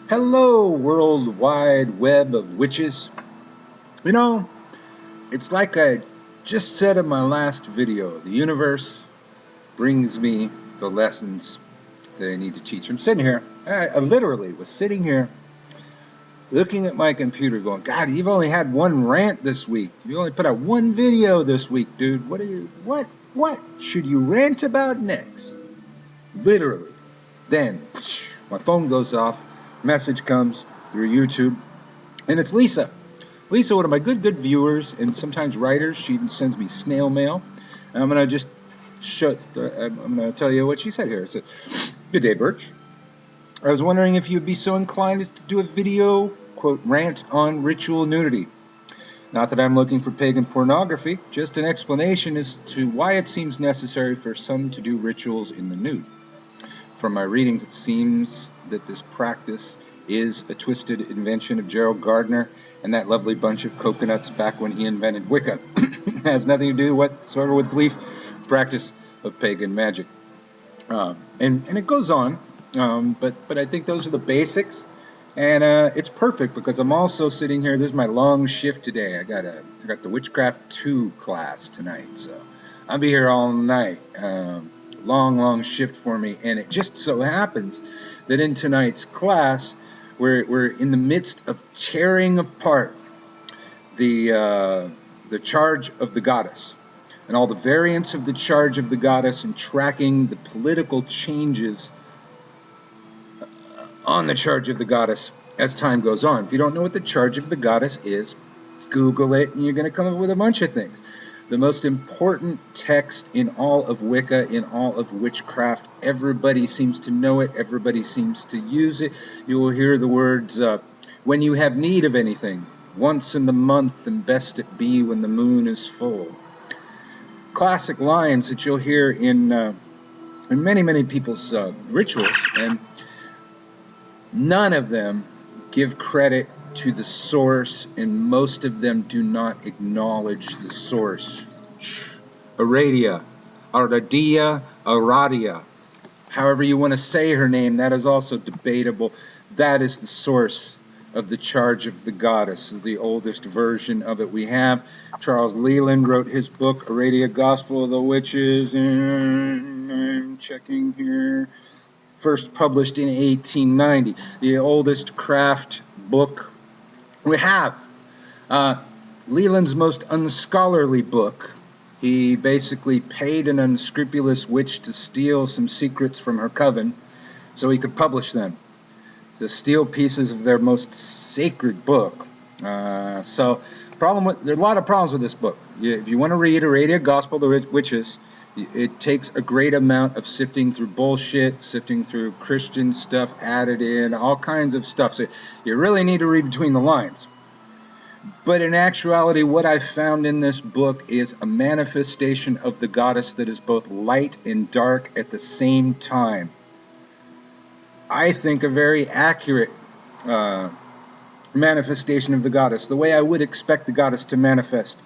Hello, World Wide Web of Witches. You know, it's like I just said in my last video. The universe brings me the lessons that I need to teach. I'm sitting here. I literally was sitting here looking at my computer going, God, you've only had one rant this week. You only put out one video this week, dude. What should you rant about next? Literally. Then, my phone goes off, message comes through YouTube, and it's Lisa. Lisa, one of my good viewers and sometimes writers, she sends me snail mail. And I'm going to I'm going to tell you what she said here. It says, Good day, Birch. I was wondering if you'd be so inclined as to do a video, quote, rant on ritual nudity. Not that I'm looking for pagan pornography, just an explanation as to why it seems necessary for some to do rituals in the nude. From my readings, it seems that this practice is a twisted invention of Gerald Gardner and that lovely bunch of coconuts back when he invented Wicca. It has nothing to do whatsoever with belief, practice of pagan magic. And it goes on, but I think those are the basics. And it's perfect because I'm also sitting here. This is my long shift today. I got the Witchcraft 2 class tonight, so I'll be here all night. Long shift for me, and it just so happens that in tonight's class we're in the midst of tearing apart the charge of the goddess and all the variants of the charge of the goddess and tracking the political changes on the charge of the goddess as time goes on. If you don't know what the charge of the goddess is, Google it and you're going to come up with a bunch of things. The most important text in all of Wicca, in all of witchcraft. Everybody seems to know it. Everybody seems to use it. You will hear the words, when you have need of anything, once in the month, and best it be when the moon is full. Classic lines that you'll hear in many people's rituals, and none of them give credit to the source, and most of them do not acknowledge the source. Aradia, Aradia, however you want to say her name, that is also debatable. That is the source of the charge of the goddess, the oldest version of it we have. Charles Leland wrote his book, Aradia, Gospel of the Witches, and I'm checking here. First published in 1890, the oldest craft book we have. Leland's most unscholarly book. He basically paid an unscrupulous witch to steal some secrets from her coven so he could publish them, to steal pieces of their most sacred book. There are a lot of problems with this book. If you want to read Aradia, Gospel of the Witches, it takes a great amount of sifting through bullshit, sifting through Christian stuff added in, all kinds of stuff. So you really need to read between the lines. But in actuality, what I found in this book is a manifestation of the goddess that is both light and dark at the same time. I think a very accurate manifestation of the goddess, the way I would expect the goddess to manifest,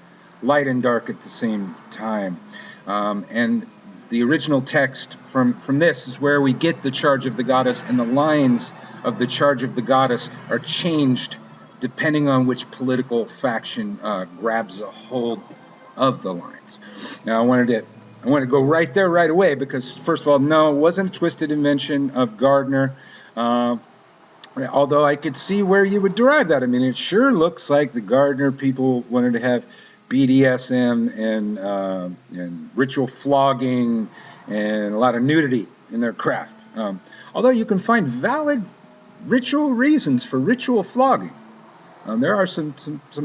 light and dark at the same time. And the original text from this is where we get the charge of the goddess, and the lines of the charge of the goddess are changed depending on which political faction grabs a hold of the lines. Now, I want to go right there right away because, first of all, no, it wasn't a twisted invention of Gardner. Although I could see where you would derive that. I mean, it sure looks like the Gardner people wanted to have BDSM and ritual flogging and a lot of nudity in their craft. Although you can find valid ritual reasons for ritual flogging. There are some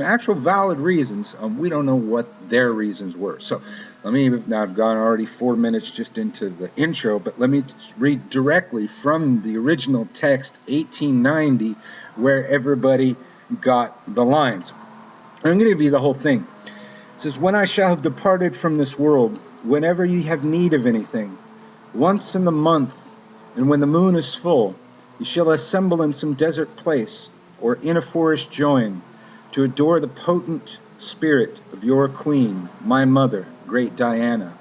actual valid reasons. We don't know what their reasons were. So now I've gone already 4 minutes just into the intro, but let me read directly from the original text, 1890, where everybody got the lines. I'm going to give you the whole thing. It says, when I shall have departed from this world, whenever ye have need of anything, once in the month, and when the moon is full, ye shall assemble in some desert place, or in a forest join, to adore the potent spirit of your queen, my mother, great Diana.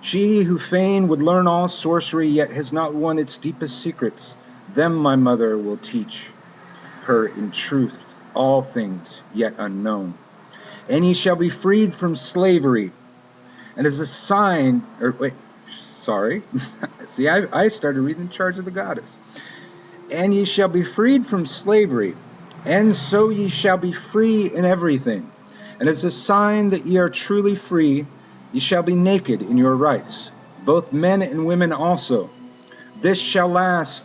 She who fain would learn all sorcery, yet has not won its deepest secrets, them my mother will teach, her in truth all things yet unknown. And ye shall be freed from slavery, and as a sign, see, I started reading Charge of the Goddess. And ye shall be freed from slavery, and so ye shall be free in everything. And as a sign that ye are truly free, ye shall be naked in your rights, both men and women also. This shall last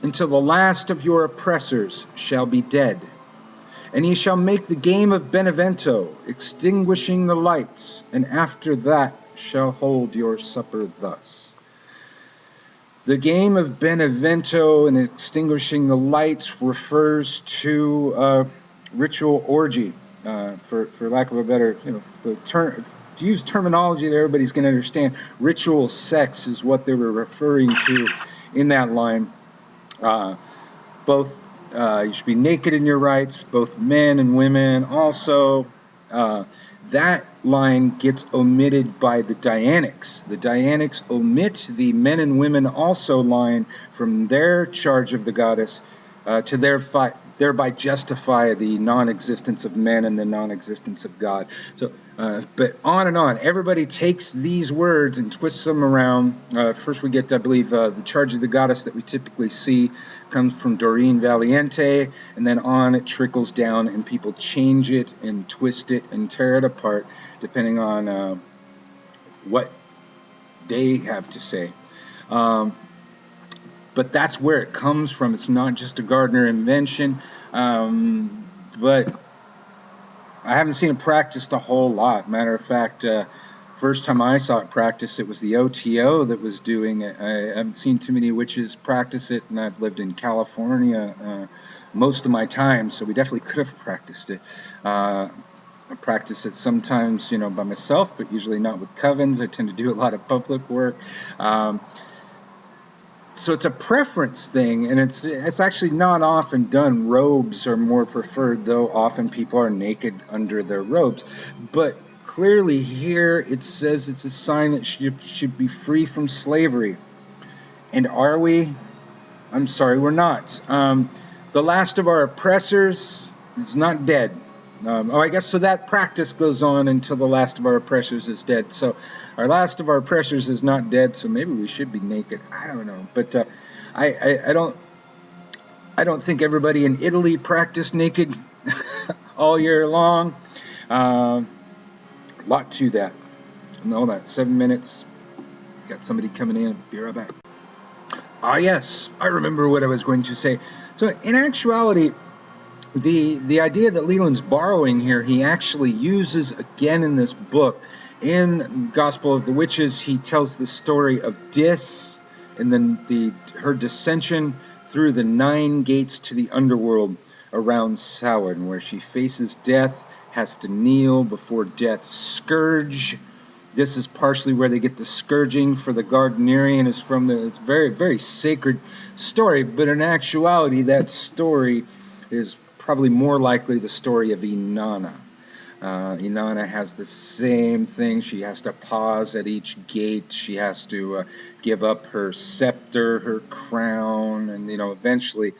until the last of your oppressors shall be dead. And ye shall make the game of Benevento, extinguishing the lights, and after that shall hold your supper thus. The game of Benevento and extinguishing the lights refers to ritual orgy, for lack of a better, the term. To use terminology that everybody's going to understand, ritual sex is what they were referring to in that line. Both you should be naked in your rights, both men and women. Also, that line gets omitted by the Dianics. The Dianics omit the men and women also line from their charge of the goddess to thereby justify the non-existence of men and the non-existence of God. So, but on and on. Everybody takes these words and twists them around. First we get, I believe, the charge of the goddess that we typically see comes from Doreen Valiente, and then on it trickles down, and people change it and twist it and tear it apart, depending on what they have to say. But that's where it comes from. It's not just a Gardner invention, but I haven't seen it practiced a whole lot. Matter of fact, first time I saw it practiced, it was the OTO that was doing it. I haven't seen too many witches practice it, and I've lived in California most of my time, so we definitely could have practiced it. I practice it sometimes, by myself, but usually not with covens. I tend to do a lot of public work. So it's a preference thing, and it's actually not often done. Robes are more preferred, though often people are naked under their robes. But clearly here it says it's a sign that you should be free from slavery. And are we? I'm sorry, we're not. The last of our oppressors is not dead. I guess so that practice goes on until the last of our oppressors is dead. So our last of our oppressors is not dead, so maybe we should be naked. I don't know. But I don't think everybody in Italy practiced naked all year long. A lot to that. And all that, 7 minutes. Got somebody coming in. Be right back. Yes, I remember what I was going to say. So in actuality, the idea that Leland's borrowing here, he actually uses again in this book. In Gospel of the Witches, he tells the story of Dis and then her dissension through the 9 gates to the underworld around Samhain, where she faces death, has to kneel before death's scourge. This is partially where they get the scourging for the Gardnerian. It's from it's very, very sacred story, but in actuality, that story is probably more likely the story of Inanna. Inanna has the same thing. She has to pause at each gate. She has to give up her scepter, her crown, and eventually,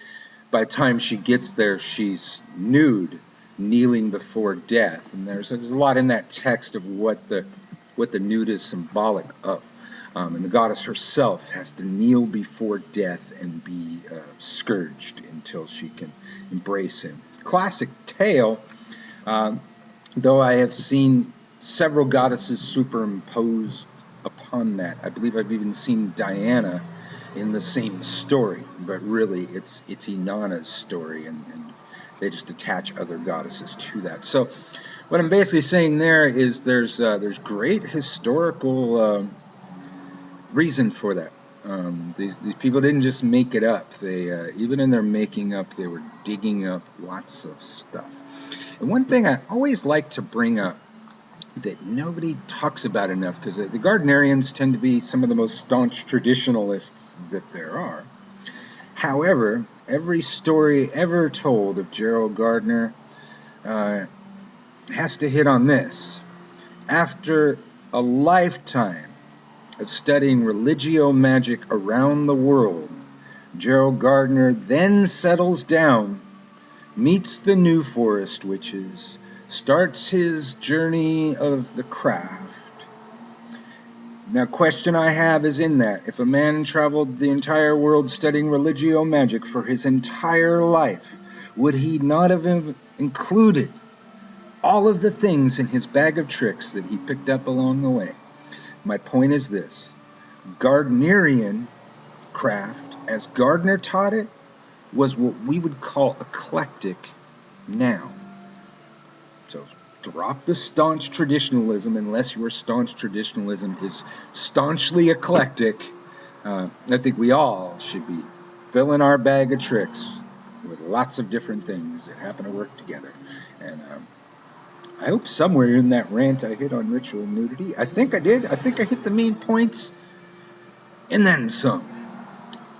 by the time she gets there, she's nude, kneeling before death. And there's a lot in that text of what the nude is symbolic of. And the goddess herself has to kneel before death and be scourged until she can embrace him. Classic tale, though I have seen several goddesses superimposed upon that. I believe I've even seen Diana in the same story, but really it's Inanna's story, and they just attach other goddesses to that. So what I'm basically saying there is there's great historical reason for that. These people didn't just make it up. They even in their making up, they were digging up lots of stuff. And one thing I always like to bring up that nobody talks about enough, because the Gardnerians tend to be some of the most staunch traditionalists that there are. However, every story ever told of Gerald Gardner has to hit on this. After a lifetime of studying religio magic around the world, Gerald Gardner then settles down meets the New Forest witches, starts his journey of the craft. Now, question I have is in that, if a man traveled the entire world studying religio magic for his entire life, would he not have included all of the things in his bag of tricks that he picked up along the way? My point is this: Gardnerian craft, as Gardner taught it, was what we would call eclectic now. So drop the staunch traditionalism unless your staunch traditionalism is staunchly eclectic. I think we all should be filling our bag of tricks with lots of different things that happen to work together. And I hope somewhere in that rant I hit on ritual nudity. I think I did. I think I hit the main points and then some.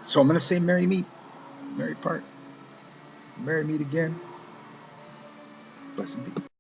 So I'm going to say merry meet, merry part, merry meet again. Blessed be.